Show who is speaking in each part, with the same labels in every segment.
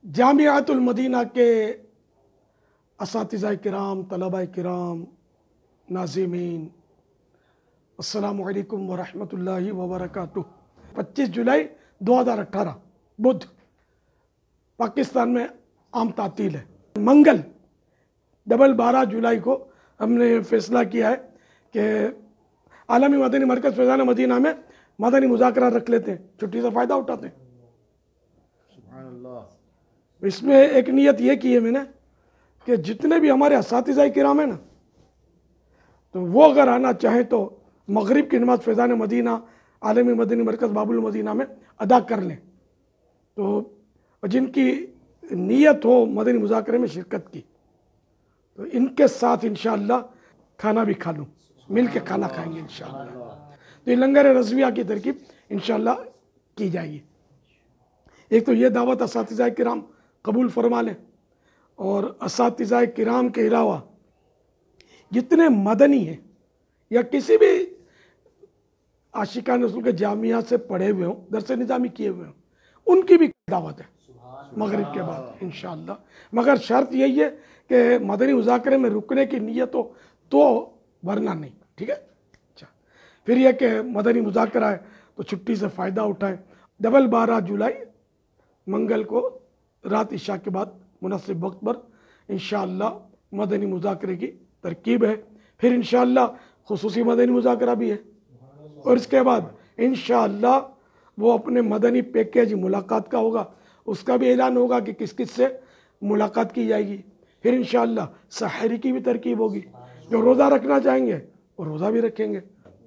Speaker 1: Jamiatul Medina के असातिज़ा किराम, तलबा किराम, नाज़िमीन, अस्सलामु अलैकुम व रहमतुल्लाहि व बरकातुह। 25 जुलाई 2018 बुध पाकिस्तान में आम तातील है। मंगल 12 जुलाई को हमने फैसला किया है कि आलमी मदनी मरकज़ फैज़ान मदीना में मदनी मुज़ाकरा रख लेते हैं, छुट्टी से फ़ायदा उठाते हैं। इसमें एक नियत ये की है मैंने कि जितने भी हमारे असातिज़ा किराम है ना, तो वो अगर आना चाहें तो मगरिब की नमाज़ फैज़ान मदीना आलमी मदनी मरकज़ बाबुल मदीना में अदा कर लें। तो जिनकी नीयत हो मदनी मुज़ाकरे में शिरकत की, तो इनके साथ इंशाअल्लाह खाना भी खा लूँ, मिल के खाना खाएंगे इंशाअल्लाह। तो ये लंगर रज़विया की तरकीब इंशाअल्लाह की जाएगी। एक तो ये दावत असातिज़ा किराम कबूल फरमा लें, और असातिज़ा किराम के अलावा जितने मदनी हैं या किसी भी आशिकान रसूल के जामिया से पढ़े हुए हों, दरस निज़ामी किए हुए हों, उनकी भी दावत है मगरिब के बाद इंशाअल्लाह। मगर शर्त यही है कि मदनी मुज़ाकरे में रुकने की नीयत हो तो, वरना नहीं, ठीक है। अच्छा, फिर यह कि मदनी मुज़ाकरा है तो छुट्टी से फ़ायदा उठाएं। 12 जुलाई मंगल को रात इशा के बाद मुनासिब वक्त पर इंशाअल्लाह मदनी मुज़ाकरे की तरकीब है। फिर इंशाअल्लाह खुसूसी मदनी मुज़ाकरा भी है, और इसके बाद इंशाअल्लाह वो अपने मदनी पैकेज मुलाकात का होगा, उसका भी ऐलान होगा कि किस किस से मुलाकात की जाएगी। फिर इंशाअल्लाह सहरी की भी तरकीब होगी, जो रोज़ा रखना चाहेंगे वो रोज़ा भी रखेंगे।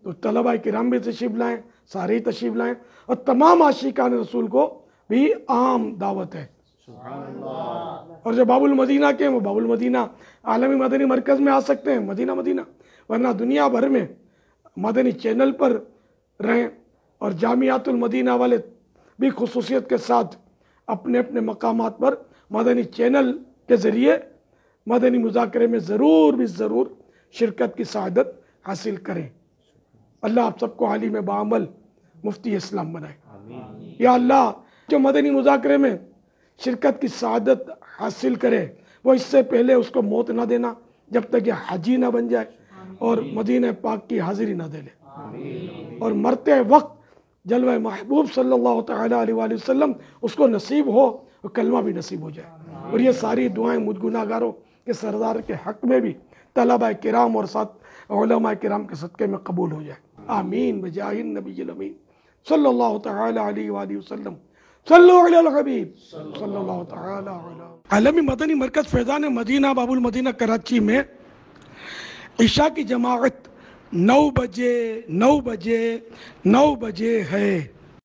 Speaker 1: तो तलबा किराम भी तशरीफ़ लाएँ, सारे ही तशरीफ़ लाएँ, और तमाम आशिकान रसूल को भी आम दावत है। और जो बाबुल मदीना के हैं वो बाबुल मदीना आलमी मदनी मरकज़ में आ सकते हैं, मदीना मदीना, वरना दुनिया भर में मदनी चैनल पर रहें। और जामियातुल मदीना वाले भी खुसूसियत के साथ अपने अपने मकामात पर मदनी चैनल के ज़रिए मदनी मुज़ाकरे में ज़रूर शिरकत की सआदत हासिल करें। अल्लाह आप सबको आलिम बाअमल मुफ्ती इस्लाम बनाए। या अल्लाह जो मदनी मुज़ाकरे में शिरकत की सआदत हासिल करे, वो इससे पहले उसको मौत ना देना जब तक ये हाजी ना बन जाए और मदीना पाक की हाजिरी ना दे ले, और मरते वक्त जलवा महबूब सल्लल्लाहु तआला अलैहि वसल्लम उसको नसीब हो और कलमा भी नसीब हो जाए। और ये सारी दुआएं मुझ गुनाहगारों के सरदार के हक़ में भी तलबा किराम और साथ उलमा किराम के सदक़े में कबूल हो जाए। आमीन बजाहिन नबील अमीन सल्लल्लाहु तआला अलैहि वसल्लम। सल्लु अलल हबीब सल्लल्लाहु तआला अलैहि। आलमी मदनी मरकज़ फैज़ान मदीना बाबुल मदीना कराची में इशा की जमाअत 9 बजे है।